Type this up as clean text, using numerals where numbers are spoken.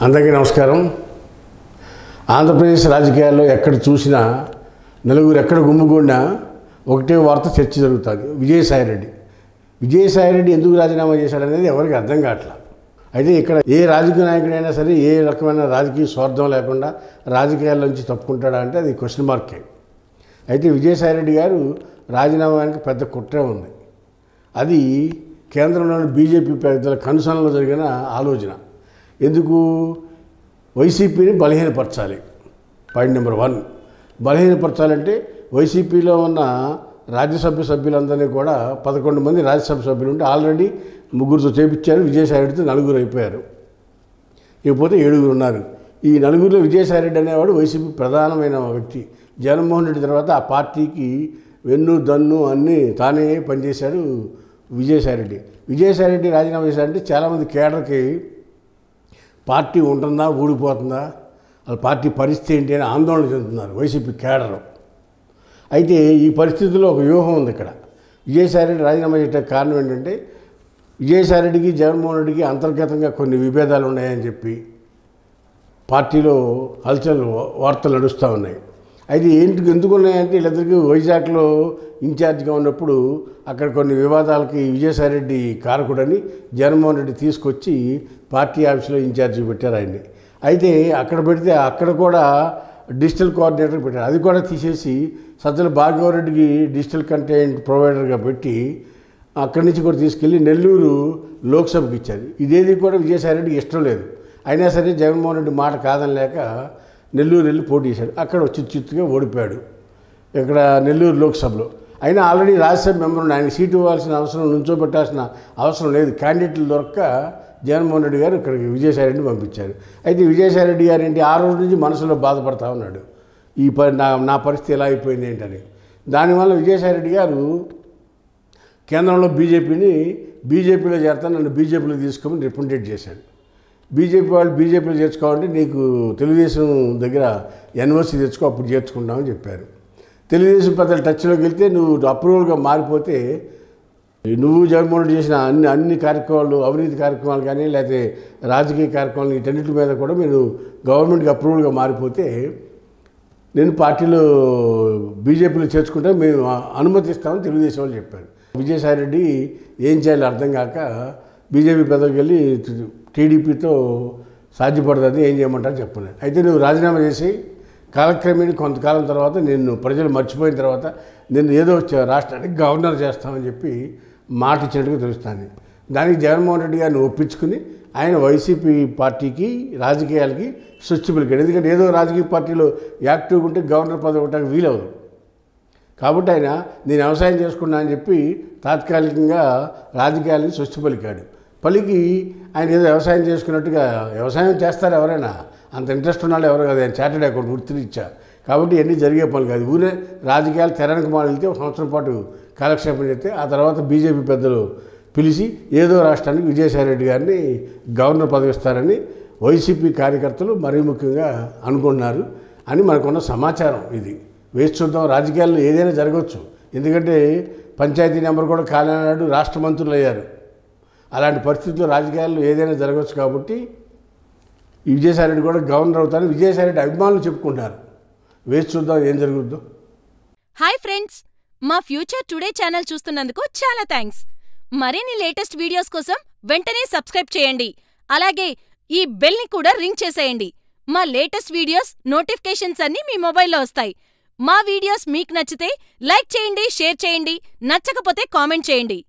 అందరికీ నమస్కారం. ఆంధ్రప్రదేశ్ రాజకీయాల్లో ఎక్కడ చూసినా నలుగురు ఎక్కడ గుమ్మిగూడినా ఒకటే వార్త చర్చ జరుగుతుంది. విజయసాయిరెడ్డి ఎందుకు రాజీనామా చేశాడనేది ఎవరికి అర్థం కావట్లేదు. అయితే ఇక్కడ ఏ రాజకీయ నాయకుడైనా సరే ఏ రకమైన రాజకీయ స్వార్థం లేకుండా రాజకీయాల నుంచి తప్పుకుంటాడా అంటే అది క్వశ్చన్ మార్కే. అయితే విజయసాయిరెడ్డి గారు రాజీనామానికి పెద్ద కుట్రే ఉంది. అది కేంద్రంలోని బీజేపీ పెద్దల కనుసనలో జరిగిన ఆలోచన. ఎందుకు? వైసీపీని బలహీనపరచాలి. పాయింట్ నెంబర్ 1, బలహీనపరచాలంటే వైసీపీలో ఉన్న రాజ్యసభ సభ్యులందరినీ కూడా 11 మంది రాజ్యసభ సభ్యులు ఉంటే ఆల్రెడీ 3 చేపించారు. విజయసాయిరెడ్డితో 4 అయిపోయారు. ఇకపోతే 7 ఉన్నారు. ఈ 4లో విజయసాయిరెడ్డి అనేవాడు వైసీపీ ప్రధానమైన వ్యక్తి. జగన్మోహన్ రెడ్డి తర్వాత ఆ పార్టీకి వెన్ను దన్ను అన్నీ తానే పనిచేశాడు విజయసాయిరెడ్డి రాజీనామా చేశారంటే చాలామంది కేడర్కి పార్టీ ఉంటుందా ఊడిపోతుందా, వాళ్ళ పార్టీ పరిస్థితి ఏంటి అని ఆందోళన చెందుతున్నారు వైసీపీ కేడరు. అయితే ఈ పరిస్థితుల్లో ఒక వ్యూహం ఉంది. ఇక్కడ విజయసాయిరెడ్డి రాజీనామా చేయడానికి కారణం ఏంటంటే విజయసాయిరెడ్డికి జగన్మోహన్ రెడ్డికి అంతర్గతంగా కొన్ని విభేదాలు ఉన్నాయని చెప్పి పార్టీలో వార్తలు నడుస్తూ ఉన్నాయి. అయితే ఎందుకు ఉన్నాయంటే వీళ్ళిద్దరికీ వైజాగ్లో ఇన్ఛార్జిగా ఉన్నప్పుడు అక్కడ కొన్ని వివాదాలకి విజయసాయిరెడ్డి కారకుడని జగన్మోహన్ రెడ్డి తీసుకొచ్చి పార్టీ ఆఫీసులో ఇన్ఛార్జి పెట్టారు ఆయన్ని. అయితే అక్కడ పెడితే అక్కడ కూడా డిజిటల్ కోఆర్డినేటర్ పెట్టారు. అది కూడా తీసేసి సజ్జల భార్గవరెడ్డికి డిజిటల్ కంటెంట్ ప్రొవైడర్గా పెట్టి అక్కడి నుంచి కూడా తీసుకెళ్ళి నెల్లూరు లోక్సభకి ఇచ్చారు. ఇదేది కూడా విజయసాయిరెడ్డికి ఇష్టం లేదు. అయినా సరే జగన్మోహన్ రెడ్డి మాట కాదనలేక నెల్లూరు వెళ్ళి పోటీ చేశాడు. అక్కడ చిత్తుగా ఓడిపోయాడు ఇక్కడ నెల్లూరు లోక్సభలో. అయినా ఆల్రెడీ రాజ్యసభ మెంబర్ ఉన్న ఆయన సీటు ఇవ్వాల్సిన అవసరం, నుంచోబెట్టాల్సిన అవసరం లేదు. క్యాండిడేట్లు దొరక్క జగన్మోహన్ రెడ్డి గారు ఇక్కడికి విజయసాయిరెడ్డిని పంపించారు. అయితే విజయసాయిరెడ్డి గారు ఏంటి ఆ రోజు నుంచి మనసులో బాధపడతా ఉన్నాడు. నా పరిస్థితి ఎలా అయిపోయింది ఏంటని. దానివల్ల విజయసాయిరెడ్డి గారు కేంద్రంలో బీజేపీలో చేరతాను, నన్ను బీజేపీలో తీసుకోమని రిప్రజెంట్ చేశాడు. బీజేపీ వాళ్ళు బీజేపీలో చేర్చుకోవాలంటే నీకు తెలుగుదేశం దగ్గర ఎన్ఓసీ తెచ్చుకో, అప్పుడు చేర్చుకుంటామని చెప్పారు. తెలుగుదేశం పెద్దలు టచ్లోకి వెళ్తే నువ్వు అప్రూవల్గా మారిపోతే నువ్వు జగన్మోహన్ రెడ్డి చేసిన అన్ని కార్యక్రమాలు, అవినీతి కార్యక్రమాలు కానీ లేకపోతే రాజకీయ కార్యక్రమాలు వీటన్నిటి మీద కూడా మీరు గవర్నమెంట్కి అప్రూవల్గా మారిపోతే నేను పార్టీలో బీజేపీలో చేర్చుకుంటే మేము అనుమతిస్తామని తెలుగుదేశం వాళ్ళు చెప్పారు. విజయసాయిరెడ్డి ఏం చేయాలో అర్థం కాక బీజేపీ పెద్దలకు వెళ్ళి టీడీపీతో సాధ్యపడుతుంది, ఏం చేయమంటారు చెప్పలేదు. అయితే నువ్వు రాజీనామా చేసి కాలక్రమేణా కొంతకాలం తర్వాత నిన్ను ప్రజలు మర్చిపోయిన తర్వాత నిన్ను ఏదో రాష్ట్రానికి గవర్నర్ చేస్తామని చెప్పి మాట ఇచ్చినట్టుగా తెలుస్తుంది. దానికి జగన్మోహన్ రెడ్డి గారిని ఒప్పించుకుని ఆయన వైసీపీ పార్టీకి రాజకీయాలకి స్విచ్ పలికాడు. ఎందుకంటే ఏదో రాజకీయ పార్టీలో యాక్టివ్గా ఉంటే గవర్నర్ పదవి ఇవ్వడానికి వీలవదు. కాబట్టి ఆయన నేను వ్యవసాయం చేసుకున్నా అని చెప్పి తాత్కాలికంగా రాజకీయాలకి స్విచ్ పలికి ఆయన ఏదో వ్యవసాయం చేసుకున్నట్టుగా. వ్యవసాయం చేస్తారు ఎవరైనా, అంత ఇంట్రెస్ట్ ఉన్నాళ్ళు ఎవరు కదా. ఆయన చార్టెడ్ అకౌంట్ వృత్తిరీత్యా. కాబట్టి ఇవన్నీ జరిగే పనులు కాదు. ఊరే రాజకీయాలు తెరనికి వెళ్తే 1 సంవత్సరం పాటు కాలక్షేపం చేస్తే ఆ తర్వాత బీజేపీ పెద్దలు పిలిచి ఏదో రాష్ట్రానికి విజయసాయిరెడ్డి గారిని గవర్నర్ పదవి ఇస్తారని వైసీపీ కార్యకర్తలు మరీ ముఖ్యంగా అనుకుంటున్నారు అని మనకున్న సమాచారం. ఇది వేసి చూద్దాం. రాజకీయాల్లో ఏదైనా జరగవచ్చు. ఎందుకంటే పంచాయతీ నెంబర్ కూడా కాలేనాడు రాష్ట్ర మంత్రులు అయ్యారు. అలాంటి పరిస్థితుల్లో రాజకీయాల్లో ఏదైనా జరగవచ్చు. కాబట్టి విజయసాయిరెడ్డి కూడా గవర్నర్ అవుతారని విజయసాయిరెడ్డి అభిమానులు చెప్పుకుంటున్నారు. వేసి చూద్దాం ఏం జరుగుద్దో. హాయ్ ఫ్రెండ్స్, మా ఫ్యూచర్ టుడే ఛానల్ చూస్తున్నందుకు చాలా థ్యాంక్స్. మరిన్ని లేటెస్ట్ వీడియోస్ కోసం వెంటనే సబ్స్క్రైబ్ చేయండి. అలాగే ఈ బెల్ని కూడా రింగ్ చేసేయండి. మా లేటెస్ట్ వీడియోస్ నోటిఫికేషన్స్ అన్నీ మీ మొబైల్లో వస్తాయి. మా వీడియోస్ మీకు నచ్చితే లైక్ చేయండి, షేర్ చేయండి, నచ్చకపోతే కామెంట్ చేయండి.